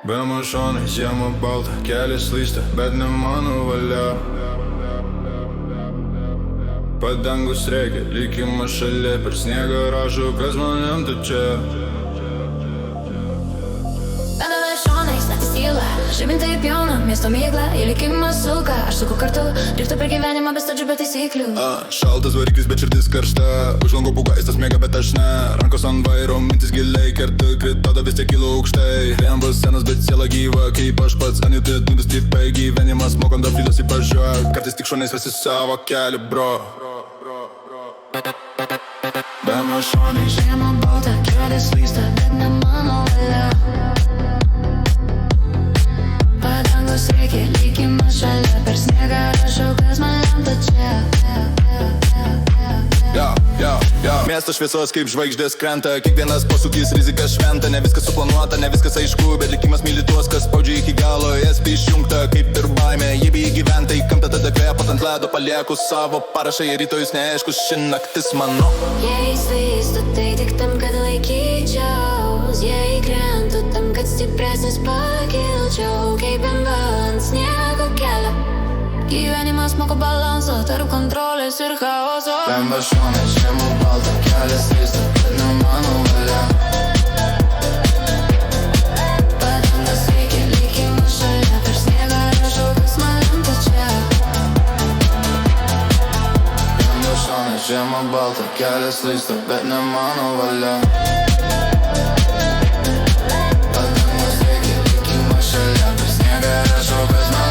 Be mašonai, žiema balta, kelias slysta, bet ne mano valia. Padangus reikia, likimas šalia, per sniegą rašo, kas man lemta čia. Žibintai pjauna, miesto mėgla, į likimą suka. Aš suku kartu, driftu per gyvenimą be stabdžių, be taisyklių. Šaltas variklis, bet širdis karšta. Už lango pugaistas mėga, bet aš ne. Rankos ant vairo, mintis giliai, kertu krito, vis tiek kilo aukštai. Vėmbas senas, bet siela gyva, kaip aš pats. Anitė, nuvis tipai, gyvenimas mokam dar filos įpažiuoja. Kartais tik šoniais visi savo kelią, bro. Be mašonai, žiema balta, kelias slysta, bet ne mano valia. Padangos reikia, likimas šalia, per sniegą rašau, kas man lemta čia. Miestas šviesos kaip žvaigždės krenta, kiekvienas posūkis rizika šventa. Ne viskas suplanuota, ne viskas aišku, bet likimas myli tuos, kas spaudžia iki galo. ESP išjungta kaip ir baimė, jie bei gyventa, įkamta tada kvėpat ant ledo, palieku savo parašą ir rytojus neaiškus, ši naktis mano. Jei slystu, tai tik tam, kad laikyčiaus, jei krentu, tam, kad stipresnis pakilčiau, kaip bemba ant sniego kelio. Gyvenimas moko balansą tarp kontrolės ir chaoso. Be mašonai, žiema balta, kelias slysta, bet ne mano valia. Padangas reikia, likimas šalia, per sniegą rašau, kas man lemta čia. Be mašonai, žiema balta, kelias slysta, bet ne mano valia. Padangas reikia, likimas šalia, per sniegą rašau, kas man